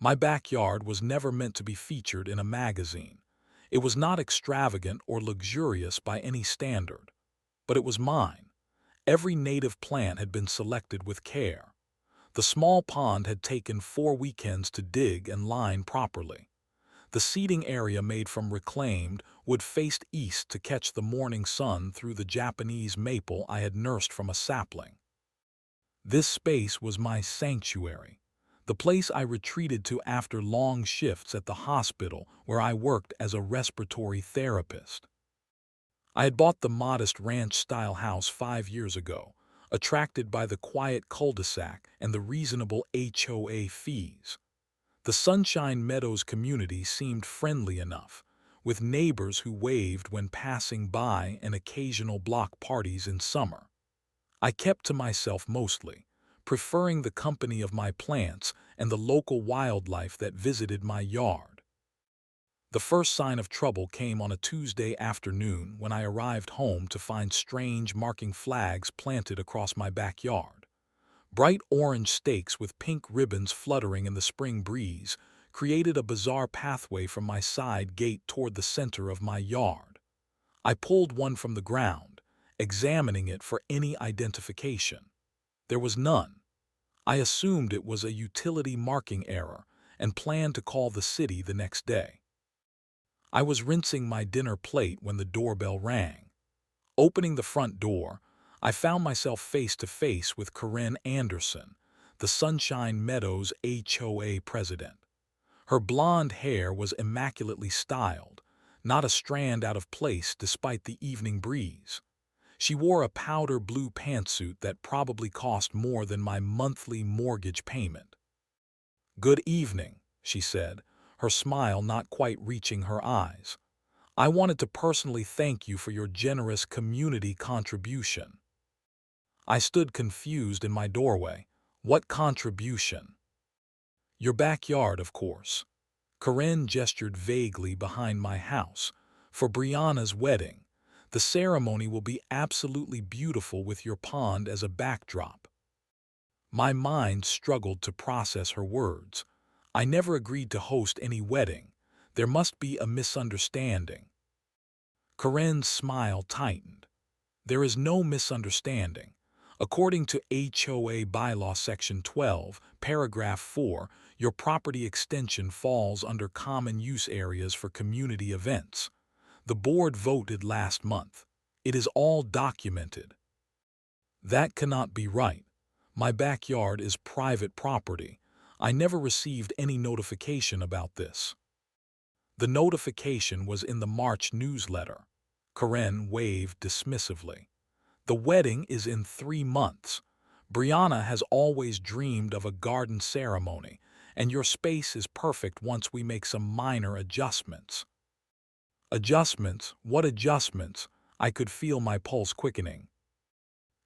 My backyard was never meant to be featured in a magazine. It was not extravagant or luxurious by any standard, but it was mine. Every native plant had been selected with care. The small pond had taken 4 weekends to dig and line properly. The seating area made from reclaimed wood faced east to catch the morning sun through the Japanese maple I had nursed from a sapling. This space was my sanctuary, the place I retreated to after long shifts at the hospital where I worked as a respiratory therapist. I had bought the modest ranch-style house 5 years ago, attracted by the quiet cul-de-sac and the reasonable HOA fees. The Sunshine Meadows community seemed friendly enough, with neighbors who waved when passing by and occasional block parties in summer. I kept to myself mostly, preferring the company of my plants and the local wildlife that visited my yard. The first sign of trouble came on a Tuesday afternoon when I arrived home to find strange marking flags planted across my backyard. Bright orange stakes with pink ribbons fluttering in the spring breeze created a bizarre pathway from my side gate toward the center of my yard. I pulled one from the ground, examining it for any identification. There was none. I assumed it was a utility marking error and planned to call the city the next day. I was rinsing my dinner plate when the doorbell rang. Opening the front door, I found myself face to face with Karen Anderson, the Sunshine Meadows HOA president. Her blonde hair was immaculately styled, not a strand out of place despite the evening breeze. She wore a powder blue pantsuit that probably cost more than my monthly mortgage payment. "Good evening," she said, her smile not quite reaching her eyes. "I wanted to personally thank you for your generous community contribution." I stood confused in my doorway. What contribution? Your backyard, of course. Karen gestured vaguely behind my house. For Brianna's wedding. The ceremony will be absolutely beautiful with your pond as a backdrop. My mind struggled to process her words. I never agreed to host any wedding. There must be a misunderstanding. Karen's smile tightened. There is no misunderstanding. According to HOA Bylaw Section 12, Paragraph 4, your property extension falls under common use areas for community events. The board voted last month. It is all documented. That cannot be right. My backyard is private property. I never received any notification about this. The notification was in the March newsletter. Karen waved dismissively. The wedding is in 3 months. Brianna has always dreamed of a garden ceremony, and your space is perfect once we make some minor adjustments. Adjustments? What adjustments? I could feel my pulse quickening.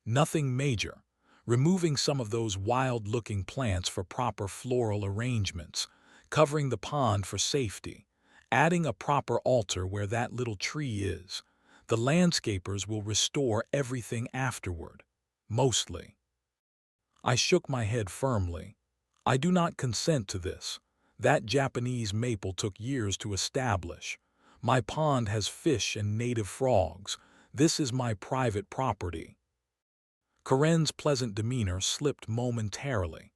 Nothing major. Removing some of those wild-looking plants for proper floral arrangements, covering the pond for safety, adding a proper altar where that little tree is. The landscapers will restore everything afterward. Mostly. I shook my head firmly. I do not consent to this. That Japanese maple took years to establish. My pond has fish and native frogs. This is my private property. Karen's pleasant demeanor slipped momentarily.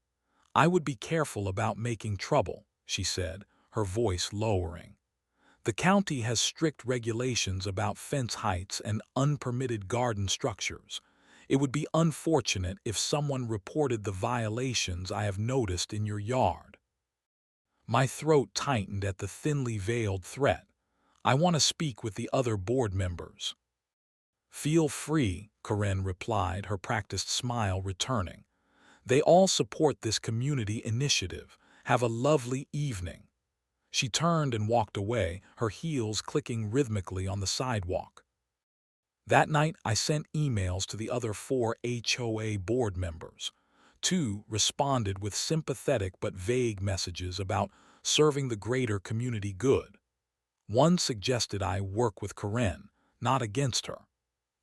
I would be careful about making trouble, she said, her voice lowering. The county has strict regulations about fence heights and unpermitted garden structures. It would be unfortunate if someone reported the violations I have noticed in your yard. My throat tightened at the thinly veiled threat. I want to speak with the other board members. Feel free, Karen replied, her practiced smile returning. They all support this community initiative. Have a lovely evening. She turned and walked away, her heels clicking rhythmically on the sidewalk. That night, I sent emails to the other 4 HOA board members. 2 responded with sympathetic but vague messages about serving the greater community good. 1 suggested I work with Karen, not against her.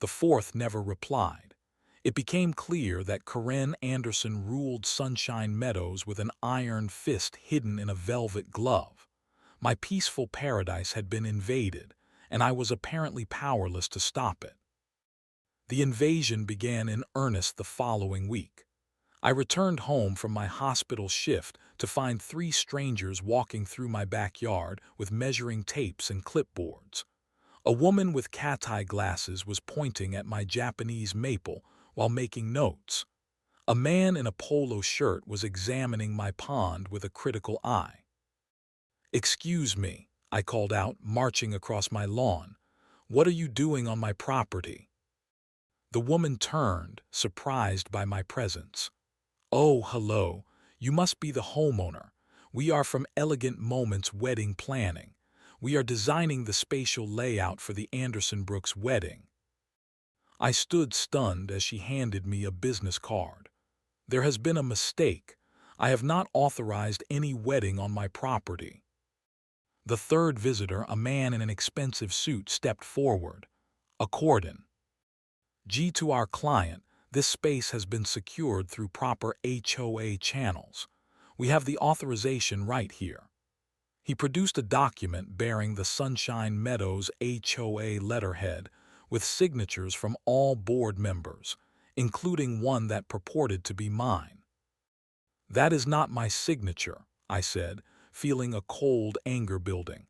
The 4th never replied. It became clear that Karen Anderson ruled Sunshine Meadows with an iron fist hidden in a velvet glove. My peaceful paradise had been invaded, and I was apparently powerless to stop it. The invasion began in earnest the following week. I returned home from my hospital shift to find three strangers walking through my backyard with measuring tapes and clipboards. A woman with cat-eye glasses was pointing at my Japanese maple while making notes. A man in a polo shirt was examining my pond with a critical eye. "Excuse me," I called out, marching across my lawn. "What are you doing on my property?" The woman turned, surprised by my presence. "Oh, hello. You must be the homeowner. We are from Elegant Moments Wedding Planning. We are designing the spatial layout for the Anderson Brooks wedding." I stood stunned as she handed me a business card. "There has been a mistake. I have not authorized any wedding on my property." The third visitor, a man in an expensive suit, stepped forward. "A cordon. G to our client, this space has been secured through proper HOA channels. We have the authorization right here." He produced a document bearing the Sunshine Meadows HOA letterhead with signatures from all board members, including one that purported to be mine. "That is not my signature," I said, feeling a cold anger building.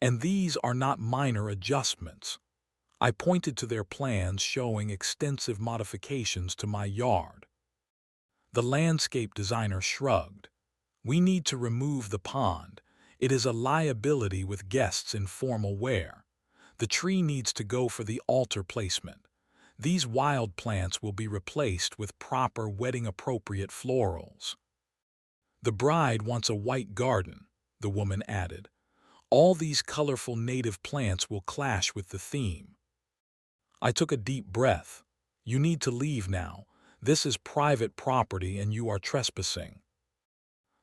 "And these are not minor adjustments." I pointed to their plans showing extensive modifications to my yard. The landscape designer shrugged. "We need to remove the pond. It is a liability with guests in formal wear. The tree needs to go for the altar placement. These wild plants will be replaced with proper wedding-appropriate florals." "The bride wants a white garden," the woman added. "All these colorful native plants will clash with the theme." I took a deep breath. "You need to leave now. This is private property and you are trespassing."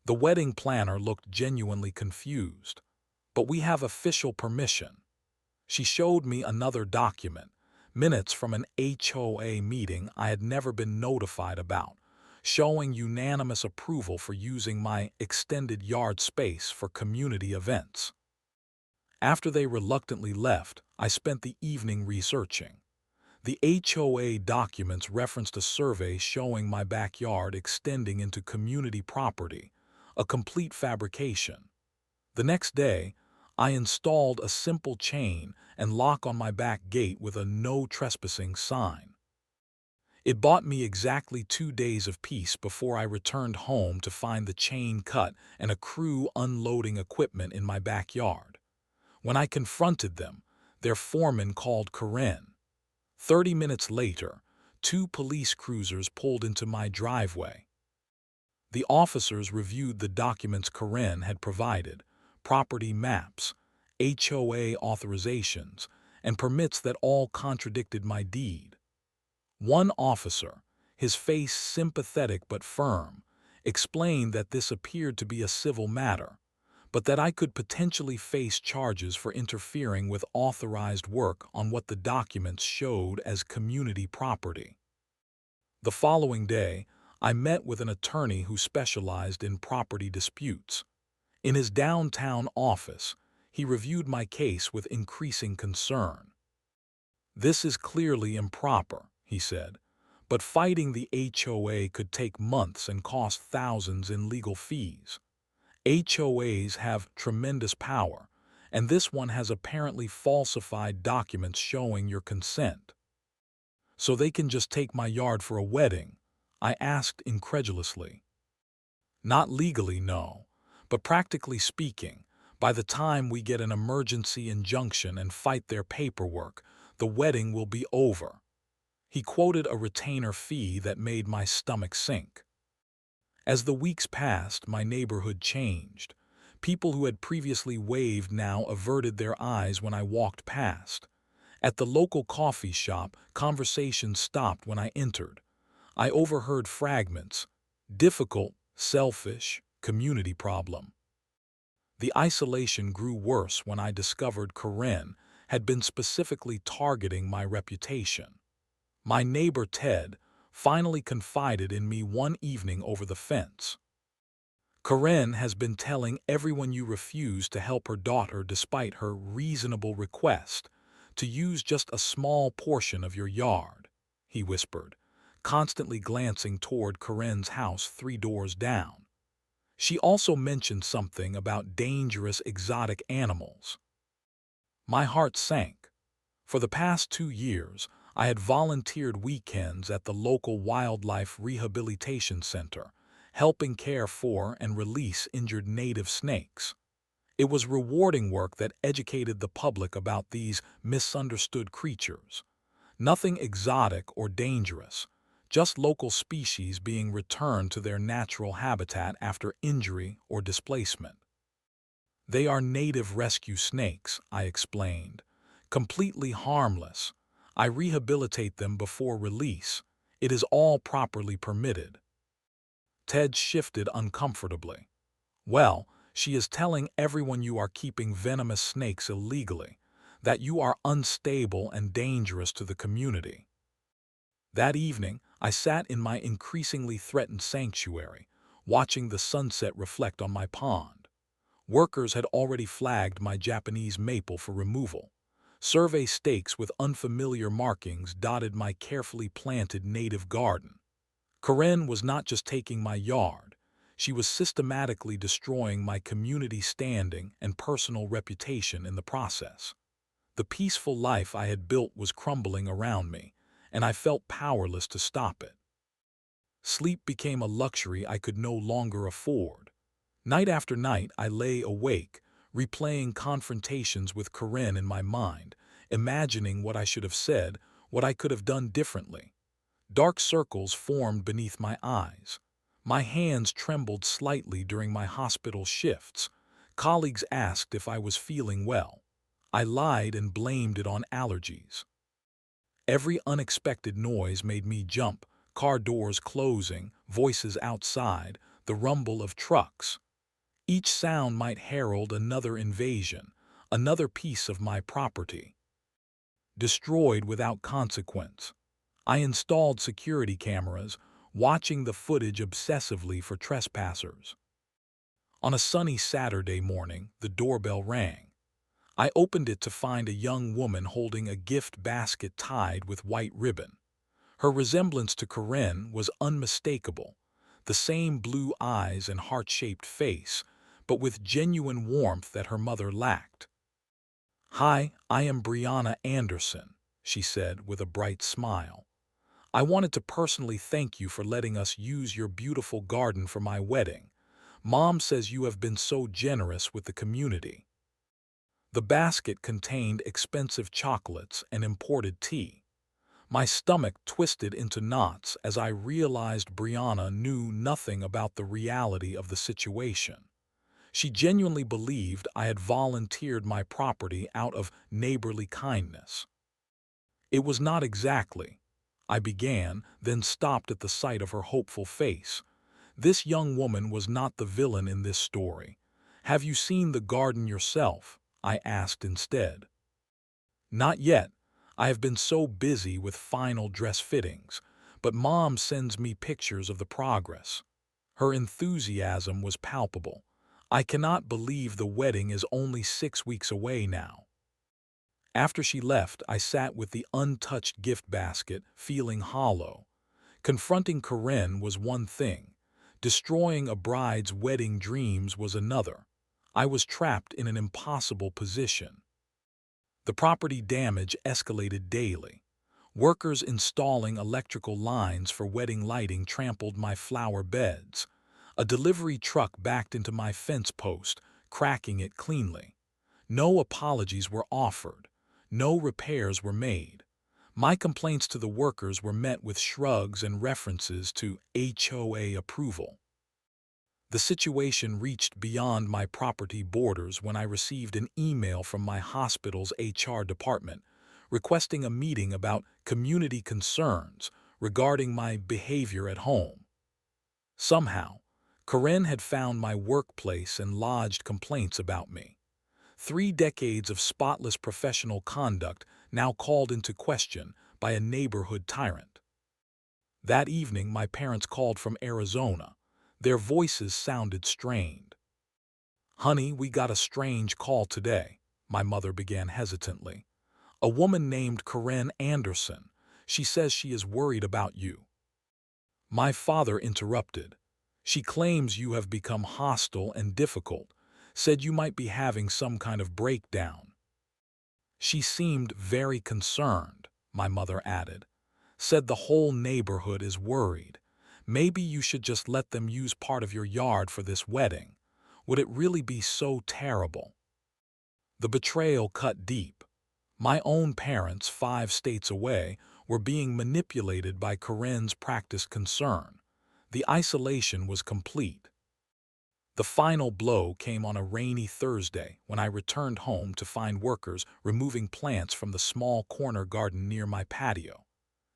The wedding planner looked genuinely confused. "But we have official permission." She showed me another document, minutes from an HOA meeting I had never been notified about, showing unanimous approval for using my extended yard space for community events. After they reluctantly left, I spent the evening researching. The HOA documents referenced a survey showing my backyard extending into community property, a complete fabrication. The next day, I installed a simple chain and lock on my back gate with a "No Trespassing" sign. It bought me exactly 2 days of peace before I returned home to find the chain cut and a crew unloading equipment in my backyard. When I confronted them, their foreman called Karen. 30 minutes later, 2 police cruisers pulled into my driveway. The officers reviewed the documents Karen had provided: property maps, HOA authorizations, and permits that all contradicted my deed. One officer, his face sympathetic but firm, explained that this appeared to be a civil matter, but that I could potentially face charges for interfering with authorized work on what the documents showed as community property. The following day, I met with an attorney who specialized in property disputes. In his downtown office, he reviewed my case with increasing concern. "This is clearly improper," he said, "but fighting the HOA could take months and cost thousands in legal fees. HOAs have tremendous power, and this one has apparently falsified documents showing your consent." "So they can just take my yard for a wedding?" I asked incredulously. "Not legally, no. But practically speaking, by the time we get an emergency injunction and fight their paperwork, the wedding will be over." He quoted a retainer fee that made my stomach sink. As the weeks passed, my neighborhood changed. People who had previously waved now averted their eyes when I walked past. At the local coffee shop, conversation stopped when I entered. I overheard fragments: "Difficult, selfish, community problem." The isolation grew worse when I discovered Karen had been specifically targeting my reputation. My neighbor Ted, finally confided in me one evening over the fence. Karen has been telling everyone you refuse to help her daughter despite her reasonable request to use just a small portion of your yard, he whispered, constantly glancing toward Karen's house 3 doors down. She also mentioned something about dangerous exotic animals. My heart sank. For the past 2 years, I had volunteered weekends at the local wildlife rehabilitation center, helping care for and release injured native snakes. It was rewarding work that educated the public about these misunderstood creatures. Nothing exotic or dangerous, just local species being returned to their natural habitat after injury or displacement. They are native rescue snakes, I explained. Completely harmless. I rehabilitate them before release. It is all properly permitted. Ted shifted uncomfortably. Well, she is telling everyone you are keeping venomous snakes illegally, that you are unstable and dangerous to the community. That evening, I sat in my increasingly threatened sanctuary, watching the sunset reflect on my pond. Workers had already flagged my Japanese maple for removal. Survey stakes with unfamiliar markings dotted my carefully planted native garden. Karen was not just taking my yard. She was systematically destroying my community standing and personal reputation in the process. The peaceful life I had built was crumbling around me, and I felt powerless to stop it. Sleep became a luxury I could no longer afford. Night after night, I lay awake, replaying confrontations with Karen in my mind, imagining what I should have said, what I could have done differently. Dark circles formed beneath my eyes. My hands trembled slightly during my hospital shifts. Colleagues asked if I was feeling well. I lied and blamed it on allergies. Every unexpected noise made me jump, car doors closing, voices outside, the rumble of trucks. Each sound might herald another invasion, another piece of my property. Destroyed without consequence. I installed security cameras, watching the footage obsessively for trespassers. On a sunny Saturday morning, the doorbell rang. I opened it to find a young woman holding a gift basket tied with white ribbon. Her resemblance to Karen was unmistakable, the same blue eyes and heart-shaped face, but with genuine warmth that her mother lacked. "Hi, I am Brianna Anderson," she said with a bright smile. "I wanted to personally thank you for letting us use your beautiful garden for my wedding. Mom says you have been so generous with the community." The basket contained expensive chocolates and imported tea. My stomach twisted into knots as I realized Brianna knew nothing about the reality of the situation. She genuinely believed I had volunteered my property out of neighborly kindness. "It was not exactly," I began, then stopped at the sight of her hopeful face. "This young woman was not the villain in this story. Have you seen the garden yourself?" I asked instead. "Not yet. I have been so busy with final dress fittings, but Mom sends me pictures of the progress." Her enthusiasm was palpable. "I cannot believe the wedding is only 6 weeks away now." After she left, I sat with the untouched gift basket, feeling hollow. Confronting Karen was one thing. Destroying a bride's wedding dreams was another. I was trapped in an impossible position. The property damage escalated daily. Workers installing electrical lines for wedding lighting trampled my flower beds. A delivery truck backed into my fence post, cracking it cleanly. No apologies were offered. No repairs were made. My complaints to the workers were met with shrugs and references to HOA approval. The situation reached beyond my property borders when I received an email from my hospital's HR department requesting a meeting about community concerns regarding my behavior at home. Somehow, Karen had found my workplace and lodged complaints about me. 3 decades of spotless professional conduct now called into question by a neighborhood tyrant. That evening, my parents called from Arizona. Their voices sounded strained. "Honey, we got a strange call today," my mother began hesitantly. "A woman named Karen Anderson. She says she is worried about you." My father interrupted. "She claims you have become hostile and difficult, said you might be having some kind of breakdown." "She seemed very concerned," my mother added. "Said the whole neighborhood is worried. Maybe you should just let them use part of your yard for this wedding. Would it really be so terrible?" The betrayal cut deep. My own parents, 5 states away, were being manipulated by Karen's practiced concern. The isolation was complete. The final blow came on a rainy Thursday when I returned home to find workers removing plants from the small corner garden near my patio.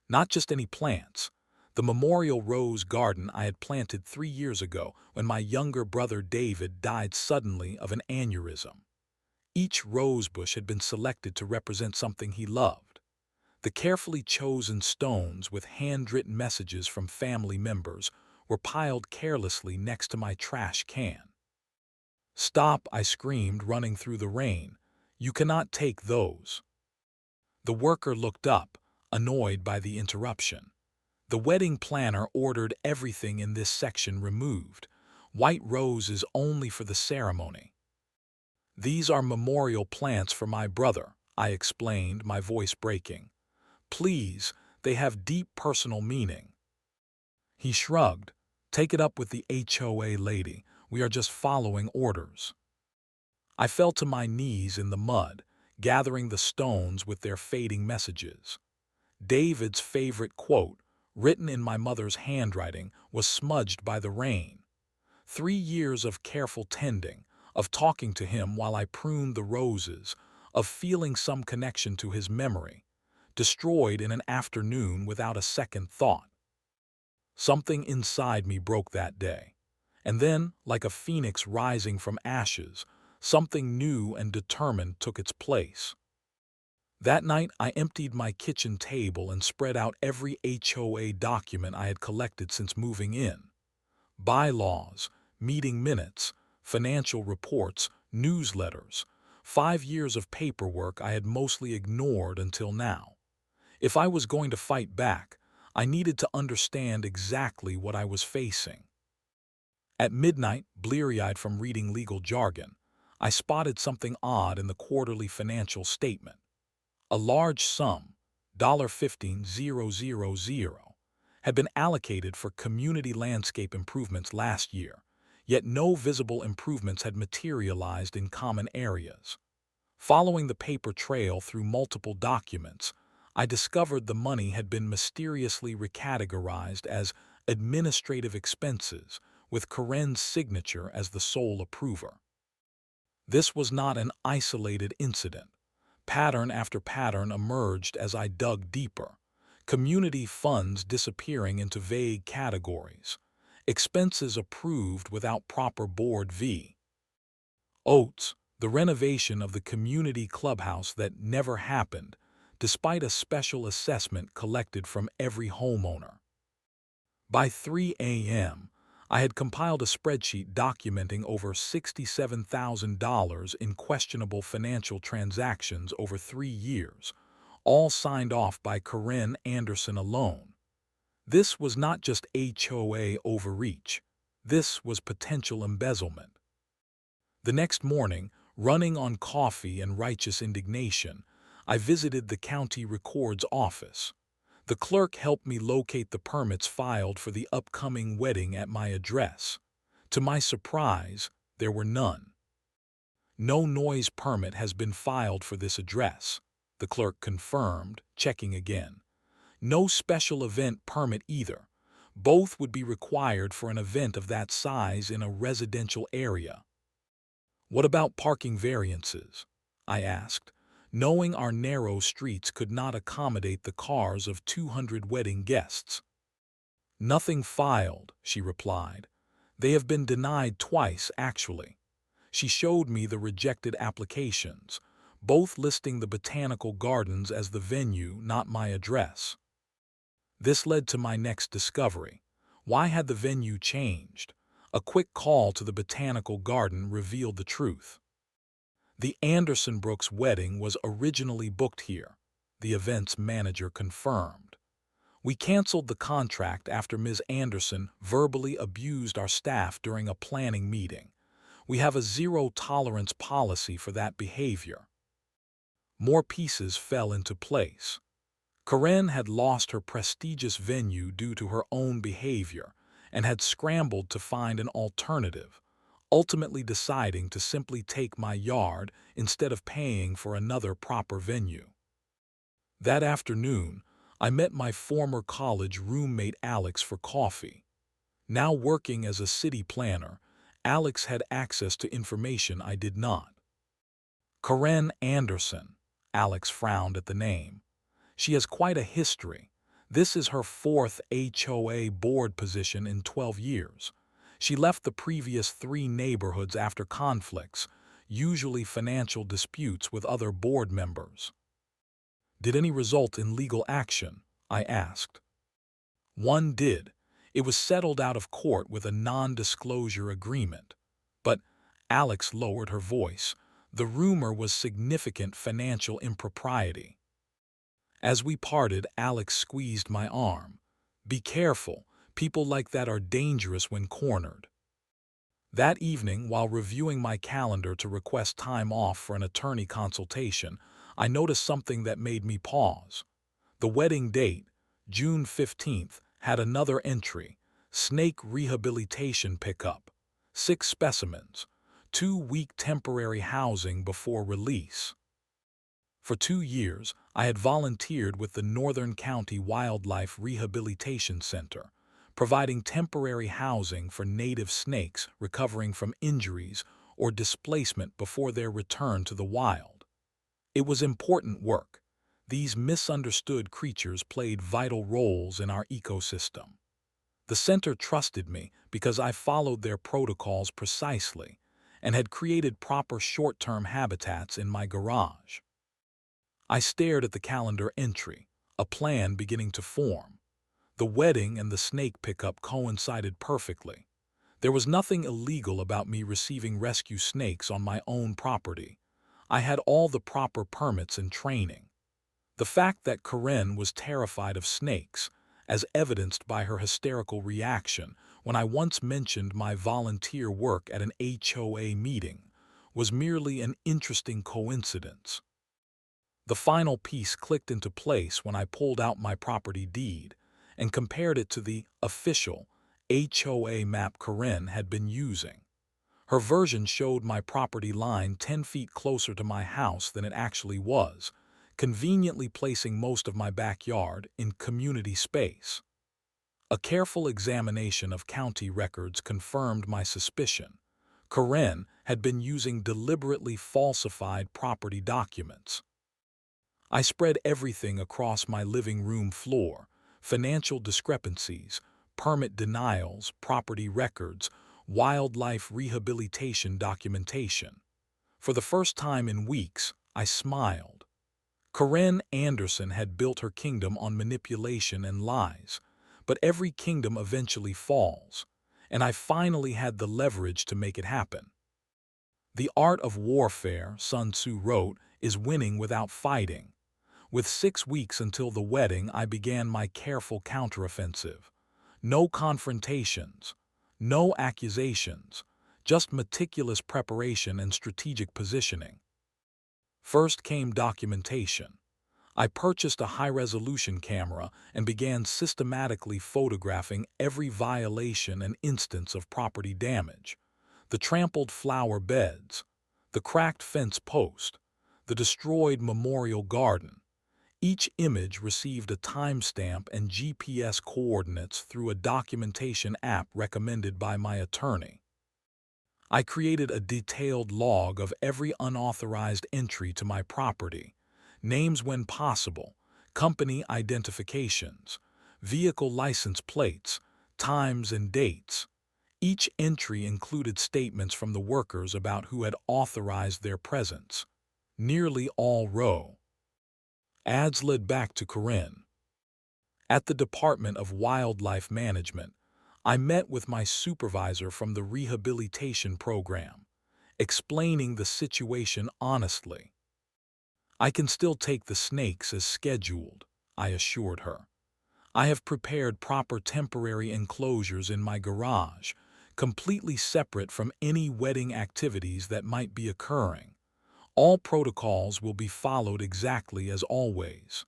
Not just any plants. The memorial rose garden I had planted 3 years ago when my younger brother David died suddenly of an aneurysm. Each rose bush had been selected to represent something he loved. The carefully chosen stones with handwritten messages from family members were piled carelessly next to my trash can. "Stop," I screamed, running through the rain. "You cannot take those." The worker looked up, annoyed by the interruption. "The wedding planner ordered everything in this section removed. White roses only for the ceremony." "These are memorial plants for my brother," I explained, my voice breaking. "Please, they have deep personal meaning." He shrugged. "Take it up with the HOA lady. We are just following orders." I fell to my knees in the mud, gathering the stones with their fading messages. David's favorite quote, written in my mother's handwriting, was smudged by the rain. 3 years of careful tending, of talking to him while I pruned the roses, of feeling some connection to his memory, destroyed in an afternoon without a second thought. Something inside me broke that day. And then, like a phoenix rising from ashes, something new and determined took its place. That night, I emptied my kitchen table and spread out every HOA document I had collected since moving in. Bylaws, meeting minutes, financial reports, newsletters, 5 years of paperwork I had mostly ignored until now. If I was going to fight back, I needed to understand exactly what I was facing. At midnight, bleary-eyed from reading legal jargon, I spotted something odd in the quarterly financial statement. A large sum, $15,000, had been allocated for community landscape improvements last year, yet no visible improvements had materialized in common areas. Following the paper trail through multiple documents, I discovered the money had been mysteriously recategorized as administrative expenses, with Karen's signature as the sole approver. This was not an isolated incident. Pattern after pattern emerged as I dug deeper. Community funds disappearing into vague categories. Expenses approved without proper board v. Oats, the renovation of the community clubhouse that never happened, despite a special assessment collected from every homeowner. By 3 a.m., I had compiled a spreadsheet documenting over $67,000 in questionable financial transactions over 3 years, all signed off by Karen Anderson alone. This was not just HOA overreach. This was potential embezzlement. The next morning, running on coffee and righteous indignation, I visited the county record's office. The clerk helped me locate the permits filed for the upcoming wedding at my address. To my surprise, there were none. "No noise permit has been filed for this address," the clerk confirmed, checking again. "No special event permit either. Both would be required for an event of that size in a residential area." "What about parking variances?" I asked, knowing our narrow streets could not accommodate the cars of 200 wedding guests. "Nothing filed," she replied. "They have been denied twice, actually." She showed me the rejected applications, both listing the botanical gardens as the venue, not my address. This led to my next discovery. Why had the venue changed? A quick call to the botanical garden revealed the truth. The Anderson Brooks wedding was originally booked here, the event's manager confirmed. We canceled the contract after Ms. Anderson verbally abused our staff during a planning meeting. We have a zero-tolerance policy for that behavior. More pieces fell into place. Karen had lost her prestigious venue due to her own behavior and had scrambled to find an alternative, ultimately deciding to simply take my yard instead of paying for another proper venue. That afternoon, I met my former college roommate Alex for coffee. Now working as a city planner, Alex had access to information I did not. Karen Anderson. Alex frowned at the name. She has quite a history. This is her fourth HOA board position in 12 years. She left the previous 3 neighborhoods after conflicts, usually financial disputes with other board members. Did any result in legal action? I asked. One did. It was settled out of court with a non-disclosure agreement. But Alex lowered her voice. The rumor was significant financial impropriety. As we parted, Alex squeezed my arm. Be careful. People like that are dangerous when cornered. That evening, while reviewing my calendar to request time off for an attorney consultation, I noticed something that made me pause. The wedding date, June 15th, had another entry: snake rehabilitation pickup, 6 specimens, 2-week temporary housing before release. For 2 years, I had volunteered with the Northern County Wildlife Rehabilitation Center, providing temporary housing for native snakes recovering from injuries or displacement before their return to the wild. It was important work. These misunderstood creatures played vital roles in our ecosystem. The center trusted me because I followed their protocols precisely and had created proper short-term habitats in my garage. I stared at the calendar entry, a plan beginning to form. The wedding and the snake pickup coincided perfectly. There was nothing illegal about me receiving rescue snakes on my own property. I had all the proper permits and training. The fact that Karen was terrified of snakes, as evidenced by her hysterical reaction when I once mentioned my volunteer work at an HOA meeting, was merely an interesting coincidence. The final piece clicked into place when I pulled out my property deed and compared it to the official HOA map Karen had been using. Her version showed my property line 10 feet closer to my house than it actually was, conveniently placing most of my backyard in community space. A careful examination of county records confirmed my suspicion. Karen had been using deliberately falsified property documents. I spread everything across my living room floor: financial discrepancies, permit denials, property records, wildlife rehabilitation documentation. For the first time in weeks, I smiled. Karen Anderson had built her kingdom on manipulation and lies, but every kingdom eventually falls, and I finally had the leverage to make it happen. The art of warfare, Sun Tzu wrote, is winning without fighting. With 6 weeks until the wedding, I began my careful counteroffensive. No confrontations, no accusations, just meticulous preparation and strategic positioning. First came documentation. I purchased a high-resolution camera and began systematically photographing every violation and instance of property damage: the trampled flower beds, the cracked fence post, the destroyed memorial garden. Each image received a timestamp and GPS coordinates through a documentation app recommended by my attorney. I created a detailed log of every unauthorized entry to my property: names when possible, company identifications, vehicle license plates, times and dates. Each entry included statements from the workers about who had authorized their presence. Nearly all row ads led back to Karen. At the Department of Wildlife Management, I met with my supervisor from the rehabilitation program, explaining the situation honestly. "I can still take the snakes as scheduled," I assured her. "I have prepared proper temporary enclosures in my garage, completely separate from any wedding activities that might be occurring. All protocols will be followed exactly as always."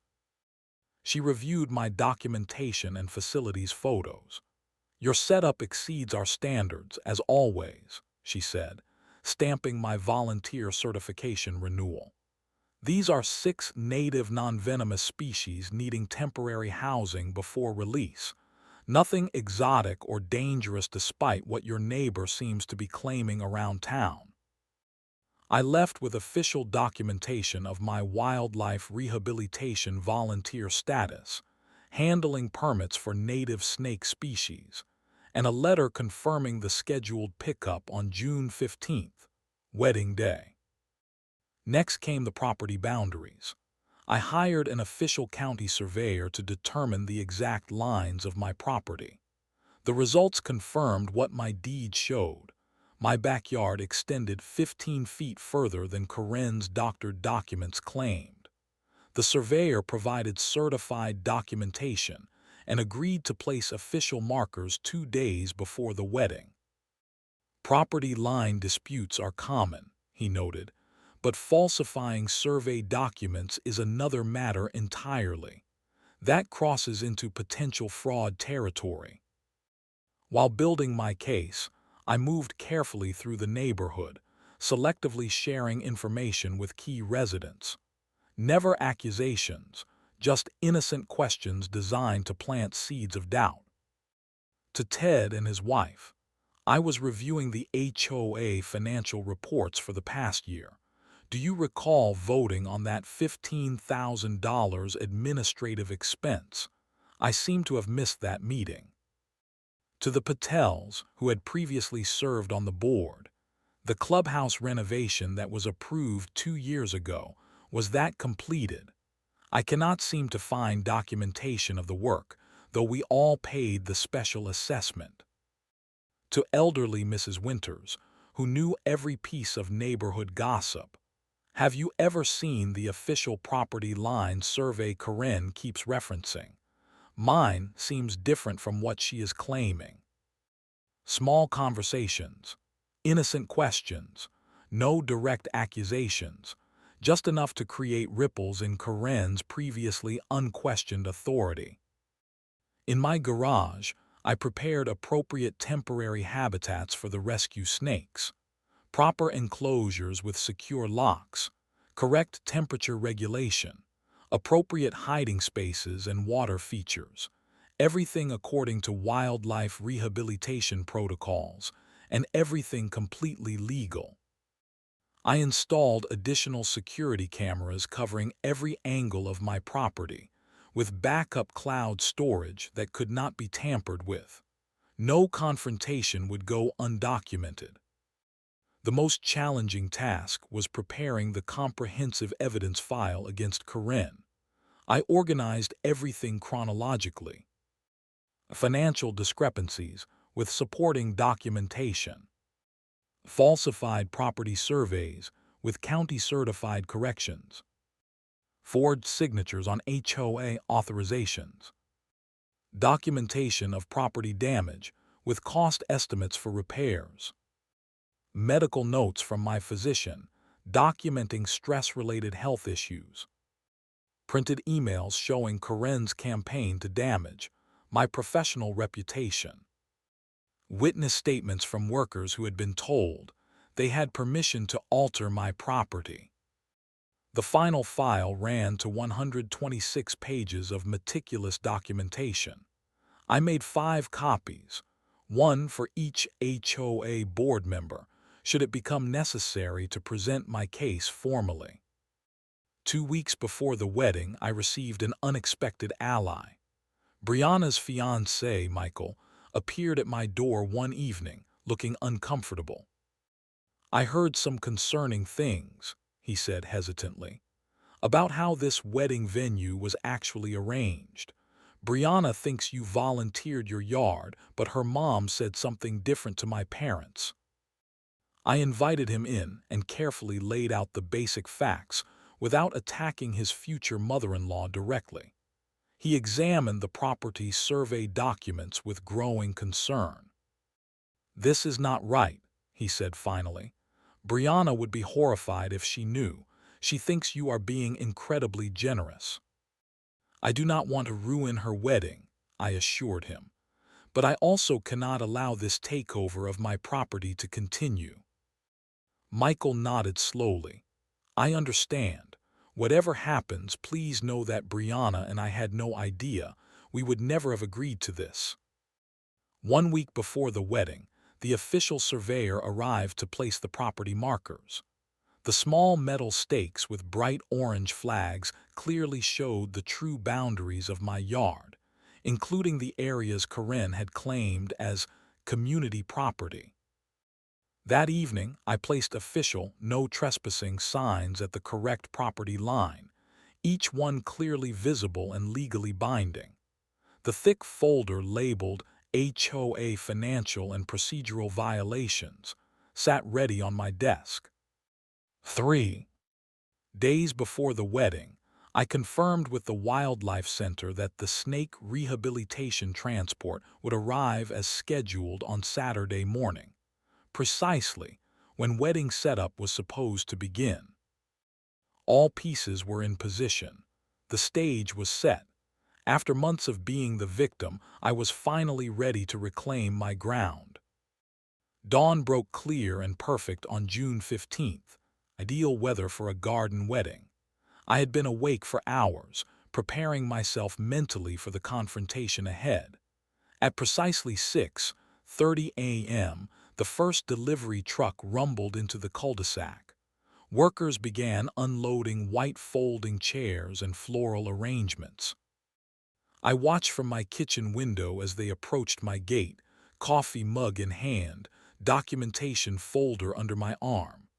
She reviewed my documentation and facilities photos. "Your setup exceeds our standards, as always," she said, stamping my volunteer certification renewal. "These are 6 native non-venomous species needing temporary housing before release. Nothing exotic or dangerous despite what your neighbor seems to be claiming around town." I left with official documentation of my wildlife rehabilitation volunteer status, handling permits for native snake species, and a letter confirming the scheduled pickup on June 15th, wedding day. Next came the property boundaries. I hired an official county surveyor to determine the exact lines of my property. The results confirmed what my deed showed. My backyard extended 15 feet further than Karen's doctored documents claimed. The surveyor provided certified documentation and agreed to place official markers 2 days before the wedding. "Property line disputes are common," he noted, "but falsifying survey documents is another matter entirely. That crosses into potential fraud territory." While building my case, I moved carefully through the neighborhood, selectively sharing information with key residents. Never accusations, just innocent questions designed to plant seeds of doubt. To Ted and his wife, I was reviewing the HOA financial reports for the past year. "Do you recall voting on that $15,000 administrative expense? I seem to have missed that meeting." To the Patels, who had previously served on the board, the clubhouse renovation that was approved 2 years ago, was that completed? I cannot seem to find documentation of the work, though we all paid the special assessment. To elderly Mrs. Winters, who knew every piece of neighborhood gossip, "Have you ever seen the official property line survey Karen keeps referencing? Mine seems different from what she is claiming." Small conversations, innocent questions, no direct accusations, just enough to create ripples in Karen's previously unquestioned authority. In my garage, I prepared appropriate temporary habitats for the rescue snakes, proper enclosures with secure locks, correct temperature regulation, appropriate hiding spaces and water features, everything according to wildlife rehabilitation protocols, and everything completely legal. I installed additional security cameras covering every angle of my property, with backup cloud storage that could not be tampered with. No confrontation would go undocumented. The most challenging task was preparing the comprehensive evidence file against Karen. I organized everything chronologically. Financial discrepancies with supporting documentation. Falsified property surveys with county-certified corrections. Forged signatures on HOA authorizations. Documentation of property damage with cost estimates for repairs. Medical notes from my physician documenting stress-related health issues. Printed emails showing Karen's campaign to damage my professional reputation. Witness statements from workers who had been told they had permission to alter my property. The final file ran to 126 pages of meticulous documentation. I made 5 copies, one for each HOA board member, should it become necessary to present my case formally. 2 weeks before the wedding, I received an unexpected ally. Brianna's fiancé, Michael, appeared at my door one evening, looking uncomfortable. "I heard some concerning things," he said hesitantly, "about how this wedding venue was actually arranged. Brianna thinks you volunteered your yard, but her mom said something different to my parents. I invited him in and carefully laid out the basic facts without attacking his future mother-in-law directly. He examined the property survey documents with growing concern. "This is not right," he said finally. "Brianna would be horrified if she knew. She thinks you are being incredibly generous." "I do not want to ruin her wedding," I assured him. "But I also cannot allow this takeover of my property to continue." Michael nodded slowly. "I understand. Whatever happens, please know that Brianna and I had no idea. We would never have agreed to this." 1 week before the wedding, the official surveyor arrived to place the property markers. The small metal stakes with bright orange flags clearly showed the true boundaries of my yard, including the areas Karen had claimed as community property. That evening, I placed official "no trespassing" signs at the correct property line, each one clearly visible and legally binding. The thick folder labeled HOA Financial and Procedural Violations sat ready on my desk. 3 days before the wedding, I confirmed with the Wildlife Center that the snake rehabilitation transport would arrive as scheduled on Saturday morning, precisely when wedding setup was supposed to begin. All pieces were in position. The stage was set. After months of being the victim, I was finally ready to reclaim my ground. Dawn broke clear and perfect on June 15th, ideal weather for a garden wedding. I had been awake for hours, preparing myself mentally for the confrontation ahead. At precisely 6:30 a.m., the first delivery truck rumbled into the cul-de-sac. Workers began unloading white folding chairs and floral arrangements. I watched from my kitchen window as they approached my gate, coffee mug in hand, documentation folder under my arm.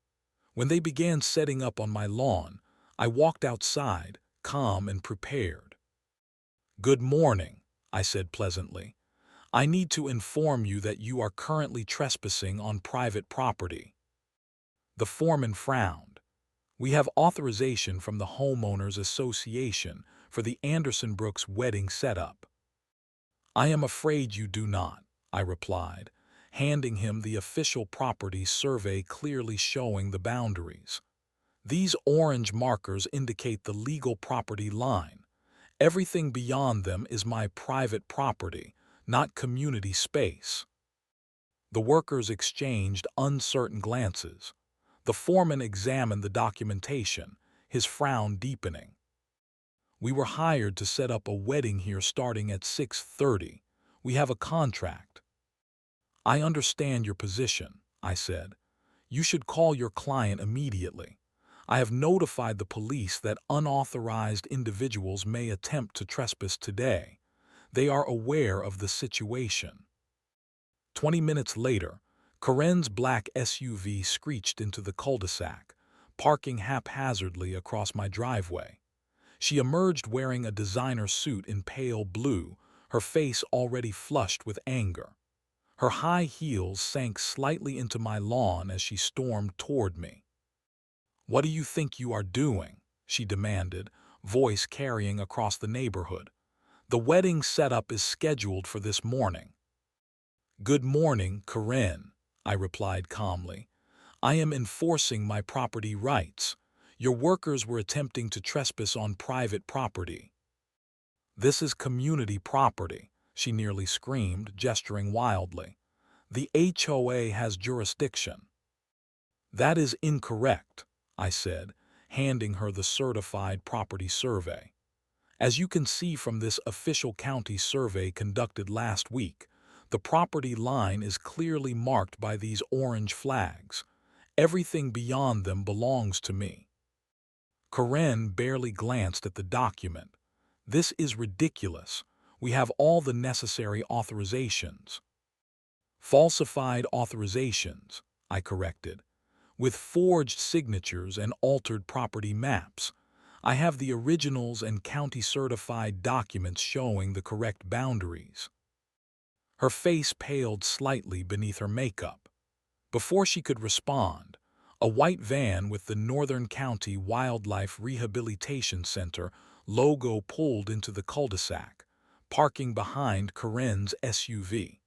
When they began setting up on my lawn, I walked outside, calm and prepared. "Good morning," I said pleasantly. "I need to inform you that you are currently trespassing on private property." The foreman frowned. "We have authorization from the Homeowners Association for the Anderson Brooks wedding setup." "I am afraid you do not," I replied, handing him the official property survey clearly showing the boundaries. "These orange markers indicate the legal property line. Everything beyond them is my private property, not community space." The workers exchanged uncertain glances. The foreman examined the documentation, his frown deepening. "We were hired to set up a wedding here starting at 6:30. We have a contract." "I understand your position," I said. "You should call your client immediately. I have notified the police that unauthorized individuals may attempt to trespass today. They are aware of the situation." 20 minutes later, Karen's black SUV screeched into the cul-de-sac, parking haphazardly across my driveway. She emerged wearing a designer suit in pale blue, her face already flushed with anger. Her high heels sank slightly into my lawn as she stormed toward me. "What do you think you are doing?" she demanded, voice carrying across the neighborhood. "The wedding setup is scheduled for this morning." "Good morning, Karen," I replied calmly. "I am enforcing my property rights. Your workers were attempting to trespass on private property." "This is community property," she nearly screamed, gesturing wildly. "The HOA has jurisdiction." "That is incorrect," I said, handing her the certified property survey. "As you can see from this official county survey conducted last week, the property line is clearly marked by these orange flags. Everything beyond them belongs to me." Karen barely glanced at the document. "This is ridiculous. We have all the necessary authorizations." "Falsified authorizations," I corrected, "with forged signatures and altered property maps. I have the originals and county-certified documents showing the correct boundaries. Her face paled slightly beneath her makeup. Before she could respond, a white van with the Northern County Wildlife Rehabilitation Center logo pulled into the cul-de-sac, parking behind Karen's SUV.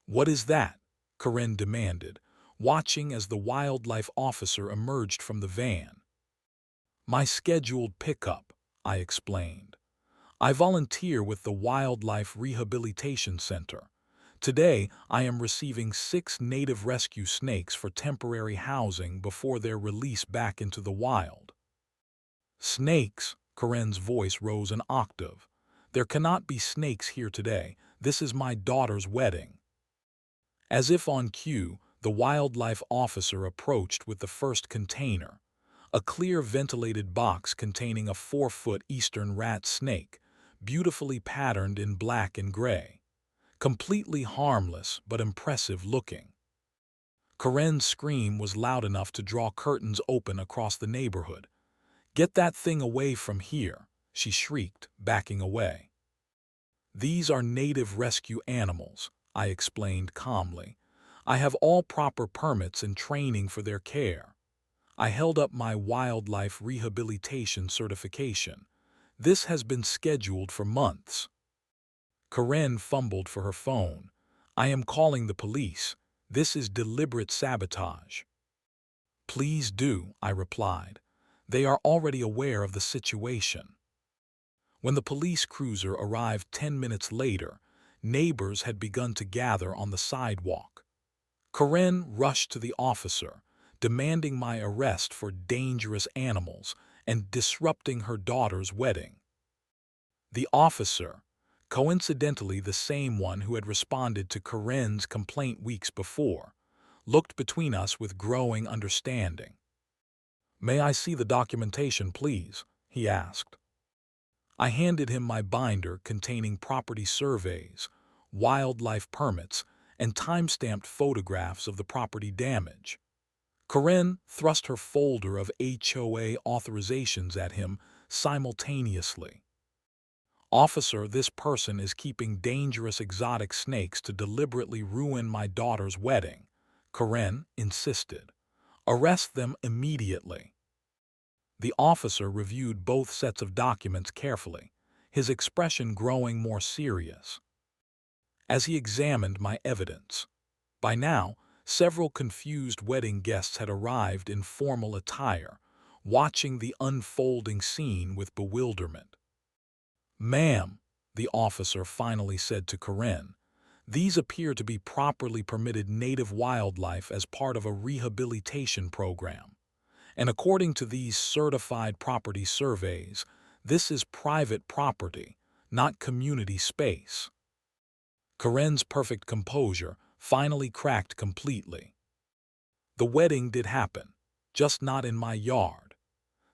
"What is that?" Karen demanded, watching as the wildlife officer emerged from the van. "My scheduled pickup," I explained. "I volunteer with the Wildlife Rehabilitation Center. Today, I am receiving 6 native rescue snakes for temporary housing before their release back into the wild." "Snakes?" Karen's voice rose an octave. "There cannot be snakes here today. This is my daughter's wedding." As if on cue, the wildlife officer approached with the first container, a clear ventilated box containing a 4-foot eastern rat snake, beautifully patterned in black and gray. Completely harmless but impressive looking. Karen's scream was loud enough to draw curtains open across the neighborhood. "Get that thing away from here," she shrieked, backing away. "These are native rescue animals," I explained calmly. "I have all proper permits and training for their care." I held up my wildlife rehabilitation certification. "This has been scheduled for months." Karen fumbled for her phone. "I am calling the police. This is deliberate sabotage." "Please do," I replied. "They are already aware of the situation." When the police cruiser arrived 10 minutes later, neighbors had begun to gather on the sidewalk. Karen rushed to the officer, demanding my arrest for dangerous animals and disrupting her daughter's wedding. The officer, coincidentally the same one who had responded to Karen's complaint weeks before, looked between us with growing understanding. "May I see the documentation, please?" he asked. I handed him my binder containing property surveys, wildlife permits, and time-stamped photographs of the property damage. Karen thrust her folder of HOA authorizations at him simultaneously. "Officer, this person is keeping dangerous exotic snakes to deliberately ruin my daughter's wedding," Karen insisted. "Arrest them immediately." The officer reviewed both sets of documents carefully, his expression growing more serious. As he examined my evidence, by now, several confused wedding guests had arrived in formal attire, watching the unfolding scene with bewilderment. "Ma'am," the officer finally said to Karen, "these appear to be properly permitted native wildlife as part of a rehabilitation program. And according to these certified property surveys, this is private property, not community space." Karen's perfect composure finally cracked completely. "The wedding did happen, just not in my yard.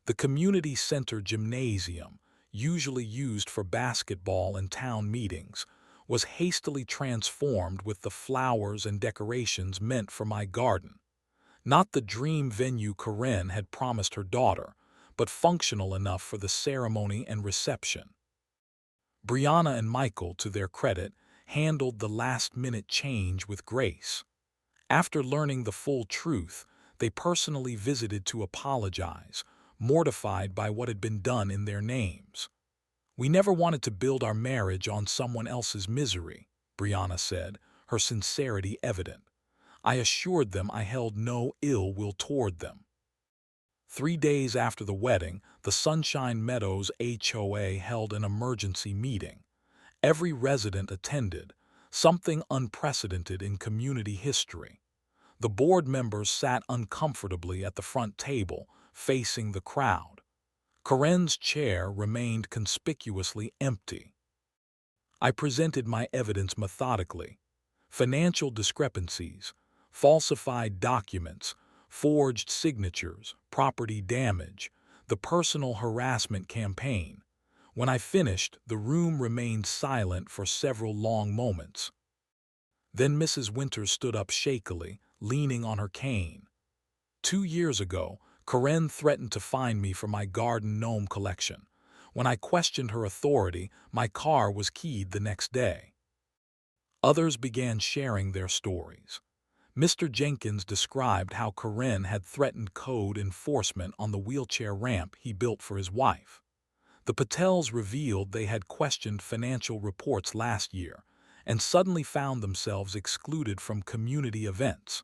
The community center gymnasium, usually used for basketball and town meetings, was hastily transformed with the flowers and decorations meant for my garden. Not the dream venue Karen had promised her daughter, but functional enough for the ceremony and reception." Brianna and Michael, to their credit, handled the last-minute change with grace. After learning the full truth, they personally visited to apologize, mortified by what had been done in their names. "We never wanted to build our marriage on someone else's misery," Brianna said, her sincerity evident. "I assured them I held no ill will toward them." 3 days after the wedding, the Sunshine Meadows HOA held an emergency meeting. Every resident attended, something unprecedented in community history. The board members sat uncomfortably at the front table, facing the crowd. Karen's chair remained conspicuously empty. I presented my evidence methodically. Financial discrepancies, falsified documents, forged signatures, property damage, the personal harassment campaign. When I finished, the room remained silent for several long moments. Then Mrs. Winters stood up shakily, leaning on her cane. 2 years ago, Karen threatened to fine me for my garden gnome collection. When I questioned her authority, my car was keyed the next day. Others began sharing their stories. Mr. Jenkins described how Karen had threatened code enforcement on the wheelchair ramp he built for his wife. The Patels revealed they had questioned financial reports last year and suddenly found themselves excluded from community events.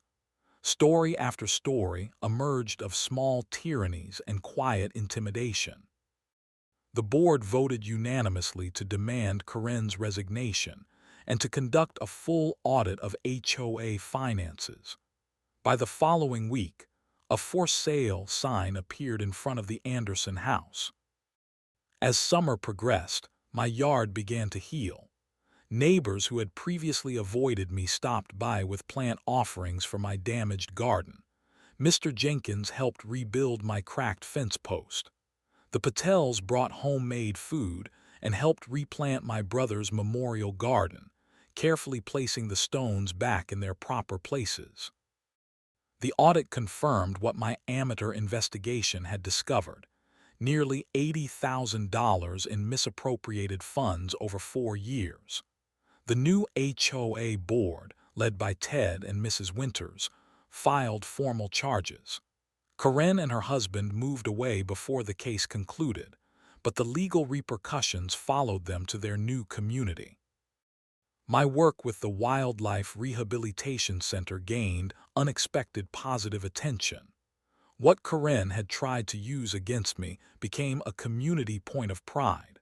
Story after story emerged of small tyrannies and quiet intimidation. The board voted unanimously to demand Karen's resignation and to conduct a full audit of HOA finances. By the following week, a for sale sign appeared in front of the Anderson house. As summer progressed, my yard began to heal. Neighbors who had previously avoided me stopped by with plant offerings for my damaged garden. Mr. Jenkins helped rebuild my cracked fence post. The Patels brought homemade food and helped replant my brother's memorial garden, carefully placing the stones back in their proper places. The audit confirmed what my amateur investigation had discovered: nearly $80,000 in misappropriated funds over 4 years. The new HOA board, led by Ted and Mrs. Winters, filed formal charges. Karen and her husband moved away before the case concluded, but the legal repercussions followed them to their new community. My work with the Wildlife Rehabilitation Center gained unexpected positive attention. What Karen had tried to use against me became a community point of pride.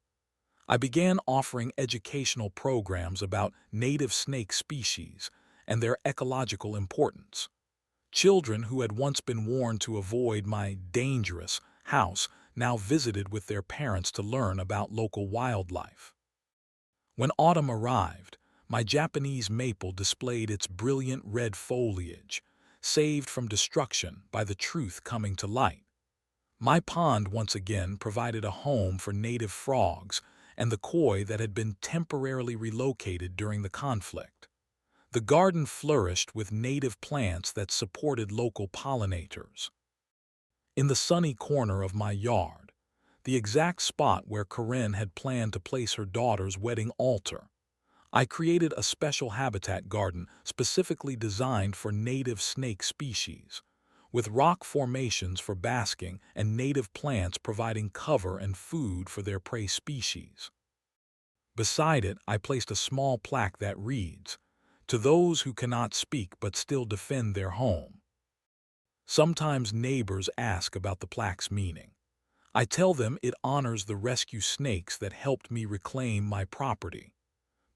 I began offering educational programs about native snake species and their ecological importance. Children who had once been warned to avoid my dangerous house now visited with their parents to learn about local wildlife. When autumn arrived, my Japanese maple displayed its brilliant red foliage, saved from destruction by the truth coming to light. My pond once again provided a home for native frogs and the koi that had been temporarily relocated during the conflict. The garden flourished with native plants that supported local pollinators. In the sunny corner of my yard, the exact spot where Karen had planned to place her daughter's wedding altar, I created a special habitat garden specifically designed for native snake species, with rock formations for basking and native plants providing cover and food for their prey species. Beside it, I placed a small plaque that reads, "To those who cannot speak but still defend their home." Sometimes neighbors ask about the plaque's meaning. I tell them it honors the rescue snakes that helped me reclaim my property.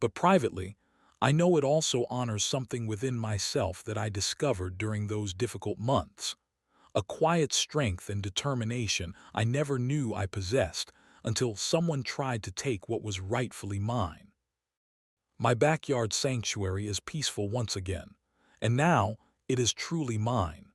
But privately, I know it also honors something within myself that I discovered during those difficult months: a quiet strength and determination I never knew I possessed until someone tried to take what was rightfully mine. My backyard sanctuary is peaceful once again, and now it is truly mine.